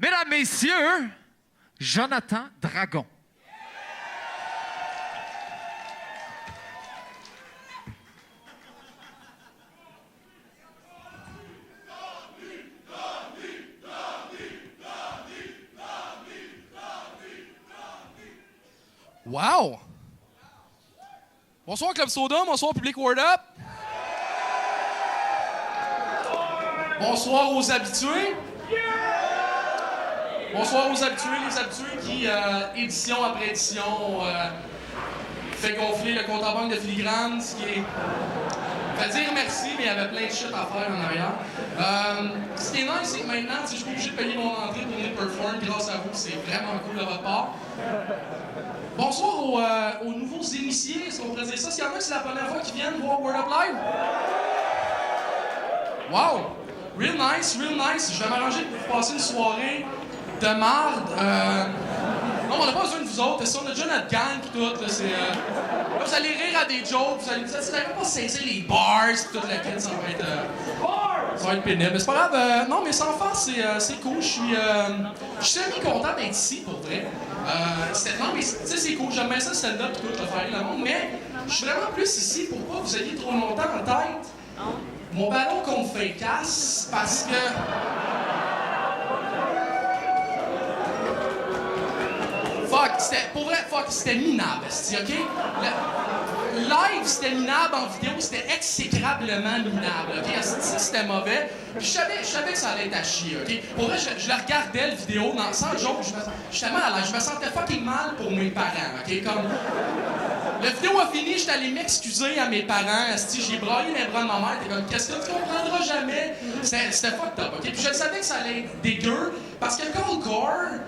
Mesdames, Messieurs, Jonathan Dragon. Wow! Bonsoir Club Soda, bonsoir Public Word Up. Bonsoir aux habitués. Bonsoir aux habitués, les habitués qui, édition après édition, fait gonfler le compte en banque de Filigrane, ce qui est... fait dire merci, mais il y avait plein de shit à faire en arrière. Ce qui est nice, c'est que maintenant, je suis pas obligé de payer mon entrée pour venir performer grâce à vous, c'est vraiment cool de votre part. Bonsoir aux nouveaux initiés, est-ce qu'on pourrait dire ça? S'il y en a, c'est la première fois qu'ils viennent voir Word Up Live? Wow! Real nice, real nice. Je vais m'arranger pour vous passer une soirée de marde. Non, on n'a pas besoin de vous autres. On a déjà notre gang pis tout. Là, là, vous allez rire à des jokes, vous allez pas saisir les bars pis tout le kit, ça va être pénible. Mais c'est pas grave. Non, mais sans faire, c'est cool. Je suis semi-content d'être ici, pour vrai. Non, mais tu sais, c'est cool. J'aime bien ça, le stand-up pis tout, le faire le monde. Mais je suis vraiment plus ici pour pas que vous ayez trop longtemps en tête mon ballon qu'on me fait casse, parce que... C'était minable, OK? Live, c'était minable, en vidéo, c'était exécrablement minable, OK? C'était mauvais. Puis je savais que ça allait être à chier, OK? Pour vrai, je la regardais, le vidéo, sans joke, j'étais mal à l'aise. Je me sentais fucking mal pour mes parents, OK? Comme... La vidéo a fini, j'étais allé m'excuser à mes parents. J'ai braillé les bras de ma mère. T'es comme, qu'est-ce que tu comprendras jamais? C'était fucked up, OK? Puis je savais que ça allait être dégueu, parce que Cold Core,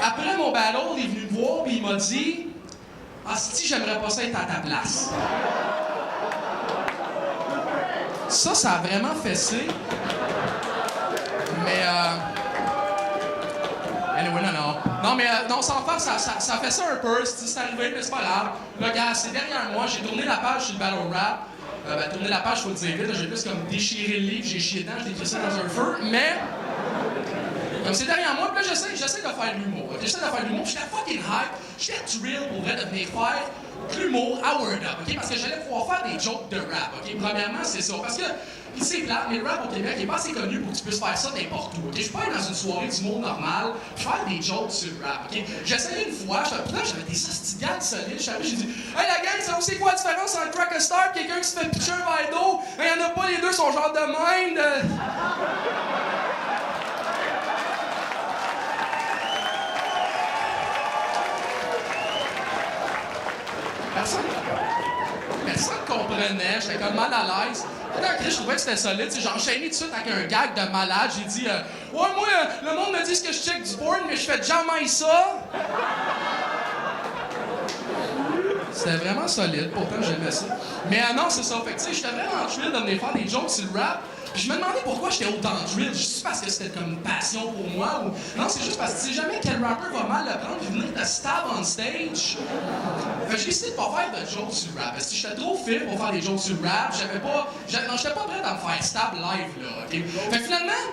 après mon battle, il est venu me voir et il m'a dit « Asti, j'aimerais pas ça être à ta place. » Ça a vraiment fessé. Mais anyway, non, mais non, sans faire, ça fait ça un peu, c'est arrivé, mais c'est pas grave. Là, gars, ces derniers mois, j'ai tourné la page sur le battle rap. Tourner la page, faut le dire vite, j'ai plus comme déchiré le livre, j'ai chié dedans, j'ai écrit ça dans un feu, mais... Comme ces derniers mois, puis là, j'essaie de faire de l'humour. Okay? J'essaie de faire de l'humour, j'étais fucking hype, j'étais thrill pour vrai de venir faire de l'humour à Word Up, OK? Parce que j'allais pouvoir faire des jokes de rap, OK? Premièrement, c'est ça. Parce que, puis c'est plate, mais le rap au Québec n'est pas assez connu pour que tu puisses faire ça n'importe où, OK? Je peux pas aller dans une soirée d'humour normale, faire des jokes sur le rap, OK? J'ai essayé une fois, puis là, j'avais des hostiganes solides, j'ai dit « Hey, la gang, ça vous c'est quoi la différence entre Crack a Star et quelqu'un qui se fait pitcher un verre d'eau? Il y en a pas, les deux sont genre de même, Personne comprenait, j'étais comme mal à l'aise. Quand je trouvais que c'était solide, j'ai enchaîné tout de suite avec un gag de malade. J'ai dit ouais, moi, le monde me dit que je check du porn, mais je fais jamais ça. C'était vraiment solide, pourtant j'aimais ça. Mais non, c'est ça. Fait que tu sais, j'étais vraiment chill de venir faire des jokes sur le rap. Puis je me demandais pourquoi j'étais autant drill. Je sais parce que c'était comme une passion pour moi ou... Non, c'est juste parce que tu sais jamais quel rapper va mal le prendre et venir te stab on stage. Fait que j'ai décidé de pas faire de jokes sur le rap. Parce que j'étais trop fit pour faire des jokes sur le rap. J'étais pas prêt à me faire stab live, là, OK? Fait que finalement...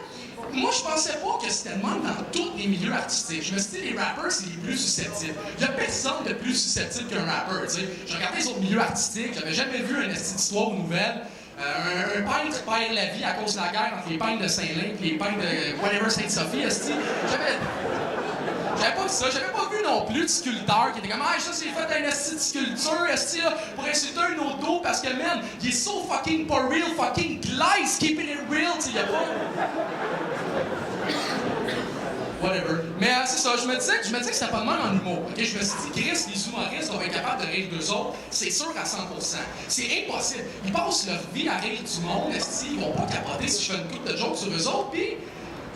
Moi, je pensais pas que c'était le même dans tous les milieux artistiques. Je me suis dit, les rappers, c'est les plus susceptibles. Il y a personne de plus susceptible qu'un rappeur, tu sais. Je regardais les autres milieux artistiques, j'avais jamais vu un esti d'histoire ou nouvelle. Un peintre perd la vie à cause de la guerre entre les peintres de Saint-Lin et les peintres de whatever Sainte-Sophie, esti. J'avais pas vu ça, j'avais pas vu non plus de sculpteur qui était comme « Ah, ça c'est fait un esti de sculpture, esti là, pour insulter un autre dos parce que, man, il est so fucking pas real, fucking Glice, keeping it real, tu sais, y'a pas... » Whatever. Mais c'est ça, je me disais que c'était pas de mal en humour. Okay? Je me suis dit, Chris, les humoristes vont être capables de rire d'eux autres, c'est sûr à 100%. C'est impossible. Ils passent leur vie à rire du monde, esti, ils vont pas capoter si je fais une couple de jokes sur eux autres, pis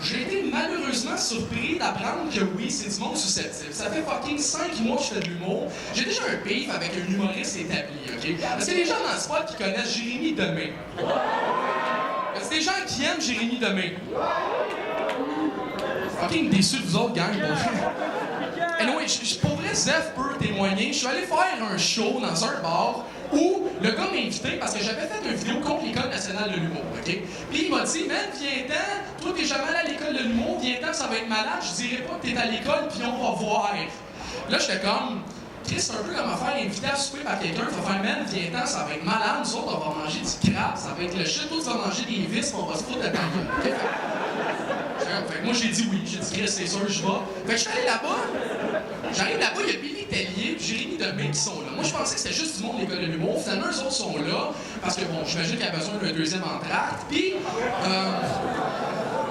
j'ai été malheureusement surpris d'apprendre que oui, c'est du monde susceptible. Ça fait fucking 5 mois que je fais de l'humour. J'ai déjà un beef avec un humoriste établi, OK? Parce que les gens dans le spot qui connaissent Jérémy Demé. Parce que des gens qui aiment Jérémy Demé. Fucking déçu de vous autres, gang, pour vrai. Anyway, pour vrai, Zef peut témoigner. Je suis allé faire un show dans un bar où le gars m'a invité parce que j'avais fait une vidéo contre l'École nationale de l'humour, OK? Puis il m'a dit, man, viens-t'en, toi t'es jamais allé à l'École de l'humour, viens-t'en ça va être malade, je dirais pas que t'es à l'école, puis on va voir. Là, j'étais comme, Chris, c'est un peu comme à faire inviter à souper par quelqu'un, faut faire, man, viens-t'en, ça va être malade, nous autres, on va manger du crabe, ça va être le shit, toi, tu vas manger des vis, on va se foutre de ta gueule. Okay? Fait que moi, j'ai dit oui, j'ai dit, Chris, c'est sûr, je vais. Fait que je suis allé là-bas, j'arrive là-bas, il y a Billy Tellier puis Jérémy Demé qui sont là. Moi, je pensais que c'était juste du monde de l'école de l'humour. Finalement, eux autres sont là, parce que, bon, j'imagine qu'il y a besoin d'un deuxième entracte, puis...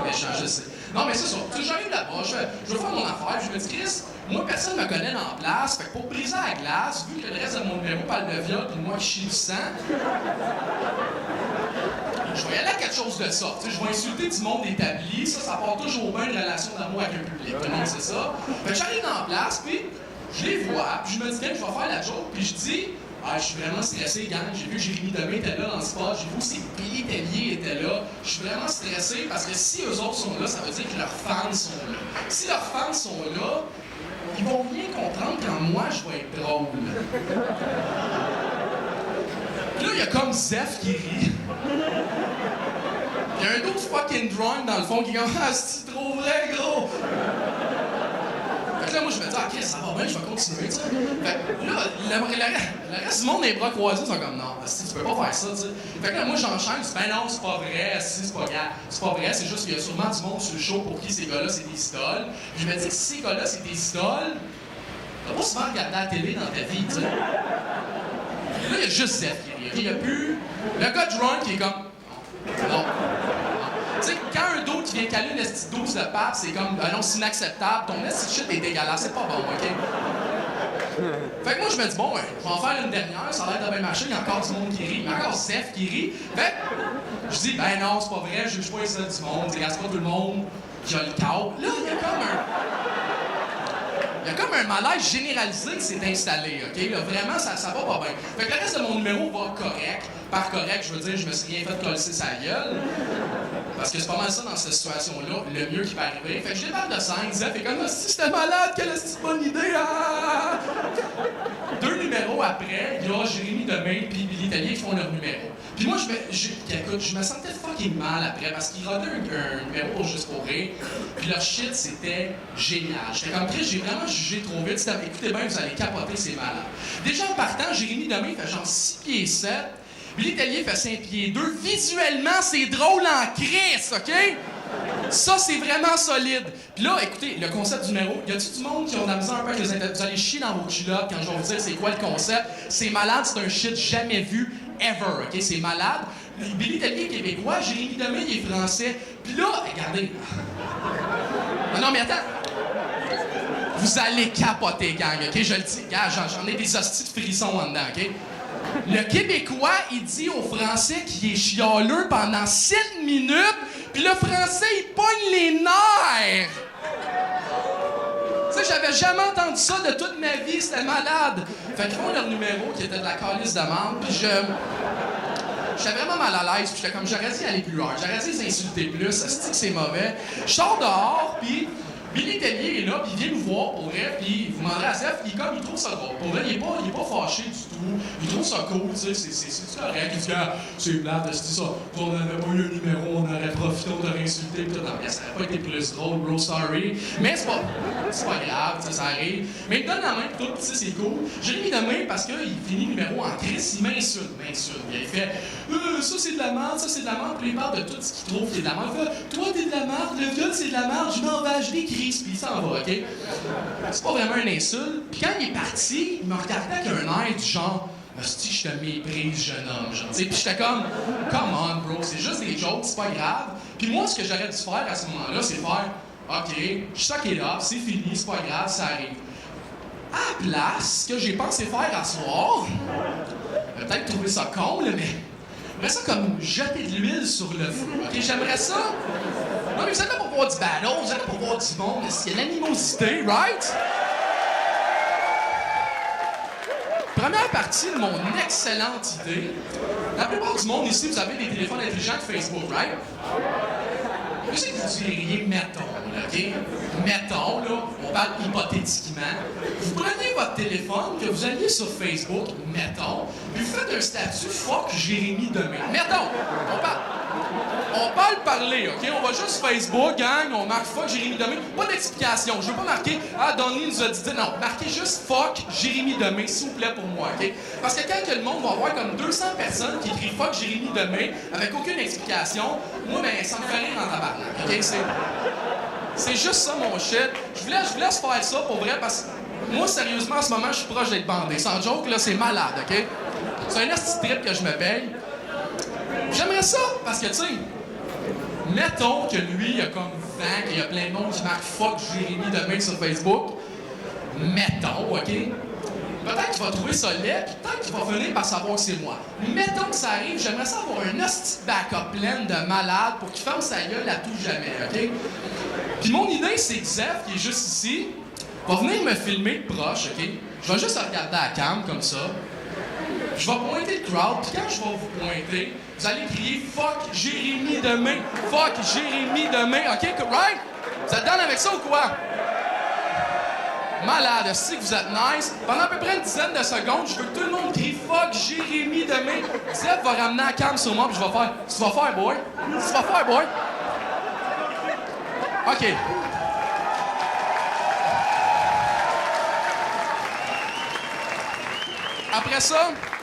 méchant, je sais. Non, mais c'est ça. J'arrive là-bas, je veux faire mon affaire, puis je me dis, Chris, moi, personne ne me connaît dans la place, fait que pour briser la glace, vu que le reste de mon numéro parle de viol, puis moi qui chie du sang, je vais y aller à quelque chose de ça. Tu sais, je vais insulter du monde établi, ça part toujours bien une relation d'amour avec un public. Tout le monde sait ça. Fait que j'arrive dans la place, puis je les vois, puis je me dis, bien, je vais faire la joke, puis je dis, ah, je suis vraiment stressé, gang. J'ai vu que Jérémy Demé était là dans le spot, j'ai vu aussi que Billy Tellier était là. Je suis vraiment stressé parce que si eux autres sont là, ça veut dire que leurs fans sont là. Si leurs fans sont là, ils vont bien comprendre quand moi, je vais être drôle. Puis là, il y a comme Zef qui rit. Il y a un autre fucking drawing dans le fond qui est comme « Ah, c'est trop vrai, gros! » Fait que là, moi, je me dis « Ah, ok, ça va bien, je vais continuer, tu sais. » Fait que là, le reste du monde, les bras croisés, sont comme « Non, tu peux pas faire ça, tu sais. » Fait que là, moi, j'enchaîne, je dis « Ben non, c'est pas vrai, c'est pas grave. C'est pas vrai, c'est juste qu'il y a sûrement du monde sur le show pour qui ces gars-là, c'est des idoles. » Puis je me dis que si ces gars-là, c'est des idoles, t'as pas souvent regardé la télé dans ta vie, tu sais. Là, il y a juste Zef qui rit. Il y a plus... Le gars drunk qui est comme... Non. Tu sais, quand un d'autre qui vient caler une esti de dose de pape, c'est comme, non, c'est inacceptable, ton esti de shit est dégueulasse, c'est pas bon, OK? Fait que moi, je me dis, bon, je vais en faire une dernière, ça a l'air de bien marcher, il y a encore du monde qui rit, il y a encore Zef qui rit. Fait que je dis, ben non, c'est pas vrai, je juge pas ça du monde, c'est pas tout le monde qui a le câble. Là, il y a comme un malaise généralisé qui s'est installé, OK? Là, vraiment, ça va pas bien. Fait que le reste de mon numéro va correct. Par correct, je veux dire, je me suis rien fait coller sa gueule. Parce que c'est pas mal ça dans cette situation-là, le mieux qui peut arriver. Fait que je débarque de scène, Zef fait comme « Si j'étais malade, quelle est-ce bonne idée, ah! » 2 numéros après, il y a Jérémy Demé puis Billy Tellier qui font leur numéro. Puis moi, je me sentais fucking mal après parce qu'ils rodaient un numéro pour Juste pour rire. Puis leur shit, c'était génial. J'étais comme Chris, j'ai vraiment jugé trop vite. Écoutez bien, vous allez capoter, c'est malade. Déjà en partant, Jérémy Demé fait genre 6 pieds 7. Billy Tellier fait 5 pieds 2. Visuellement, c'est drôle en crise, OK? Ça, c'est vraiment solide. Puis là, écoutez, le concept du numéro, y a-tu du monde qui ont de la misère un peu avec les vous allez chier dans vos culottes quand je vais vous dire c'est quoi le concept? C'est malade, c'est un shit jamais vu, ever, OK? C'est malade. Billy Tellier est québécois, Jérémy Demé, il est français. Puis là, regardez. Non, mais attends. Vous allez capoter, gang, OK? Je le dis, gars, j'en ai des hosties de frissons en dedans, OK? Le Québécois, il dit au Français qu'il est chialeux pendant 7 minutes, puis le Français, il pogne les nerfs! Tu sais, j'avais jamais entendu ça de toute ma vie, c'était malade! Fait qu'ils font leur numéro, qui était de la calice de merde, puis j'étais vraiment mal à l'aise, puis j'étais comme, j'aurais dû aller plus loin, j'aurais dû les insulter plus, ça se dit que c'est mauvais. Je sors dehors, puis Billy Tellier est là, puis il vient nous voir pour vrai, puis vous demanderez à Zef, il trouve ça drôle. Pour vrai, il est pas fâché du tout, il trouve ça cool, tu sais, c'est correct. Il dit que c'est plate, c'est ça. On n'avait pas eu un numéro, on aurait profité, on aurait insulté, puis tout. Non, mais ça aurait pas été plus drôle, bro, sorry. Mais c'est pas grave, ça arrive. Mais il donne la main, puis tout, tu sais, c'est cool. J'ai mis la main parce qu'il finit le numéro en crise, il m'insulte. Il fait ça c'est de la merde, ça c'est de la merde, puis il parle de tout ce qu'il trouve qui est de la merde. Il fait toi t'es de la merde, le viol c'est de la merde, je m'en vais acheter Chris, puis il s'en va, OK? C'est pas vraiment un insulte. Puis quand il est parti, il me regardait avec un air du genre si je te méprise, jeune homme, genre. Puis j'étais comme come on, bro, c'est juste des jokes, c'est pas grave. Puis moi, ce que j'aurais dû faire à ce moment-là, c'est faire OK, je suis qui est là, c'est fini, c'est pas grave, ça arrive. À la place, ce que j'ai pensé faire à soir, peut-être trouver ça con, là, mais j'aimerais ça comme jeter de l'huile sur le feu. OK, j'aimerais ça. Non, mais vous êtes là pour voir du ballon, vous êtes là pour voir du monde, il y a l'animosité, right? Première partie de mon excellente idée. La plupart du monde ici, vous avez des téléphones intelligents de Facebook, right? Je sais que vous diriez, mettons, là, OK? Mettons, là, on parle hypothétiquement. Vous prenez votre téléphone, que vous alliez sur Facebook, mettons, puis vous faites un statut « Fuck Jérémy Demé ». Mettons, on parle... On parle parler, OK? On va juste Facebook, gang, on marque fuck Jérémy Demé. Pas d'explication. Je veux pas marquer Donny nous a dit. Non, marquez juste fuck Jérémy Demé, s'il vous plaît, pour moi, OK? Parce que quand que le monde va voir comme 200 personnes qui écrivent fuck Jérémy Demé avec aucune explication, moi, ben, ça me fait rire en tabarnak, OK? C'est juste ça, mon shit. Je vous laisse faire ça pour vrai parce que moi, sérieusement, en ce moment, je suis proche d'être bandé. Sans joke, là, c'est malade, OK? C'est un esti trip que je me paye. J'aimerais ça parce que, tu sais, mettons que lui, il y a comme 20, qu'il y a plein de monde qui marque fuck Jérémy Demé sur Facebook. Mettons, OK? Peut-être qu'il va trouver ça laid, puis peut-être qu'il va venir par savoir que c'est moi. Mettons que ça arrive, j'aimerais ça avoir un hostie backup plein de malades pour qu'il ferme sa gueule à tout jamais, OK? Puis mon idée, c'est que Zeph, qui est juste ici, va venir me filmer de proche, OK? Je vais juste regarder à la cam, comme ça. Je vais pointer le crowd, puis quand je vais vous pointer, vous allez crier « Fuck Jérémy Demé! Fuck Jérémy Demé! » OK? Right? Vous êtes down avec ça ou quoi? Malade, si vous êtes nice. Pendant à peu près une dizaine de secondes, je veux que tout le monde crie « Fuck Jérémy Demé! » Zeph va ramener la cam sur moi, puis je vais faire « Tu vas faire, boy? Tu vas faire, boy? » OK.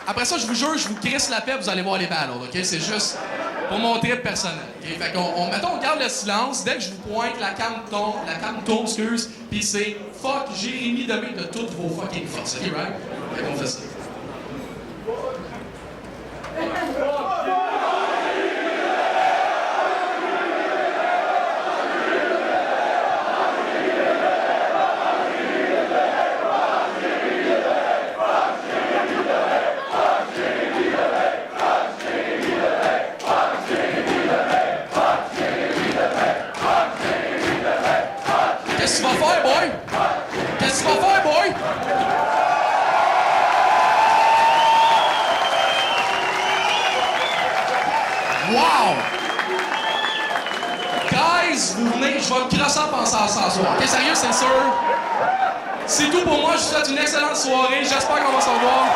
Après ça, je vous jure, je vous crisse la paix, vous allez voir les balles, OK? C'est juste pour mon trip personnel. Okay? Fait mettons, on garde le silence. Dès que je vous pointe, la cam tourne, excuse, puis c'est « Fuck Jérémy Demé » de toutes vos fucking forces, OK, right? Fait qu'on fait ça. Qu'est-ce que tu vas faire, boy? Qu'est-ce que tu vas faire, boy? Wow! Guys, vous venez, je vais me crasser en pensant à ça ce soir. OK, sérieux, c'est sûr? C'est tout pour moi. Je vous souhaite une excellente soirée. J'espère qu'on va se revoir.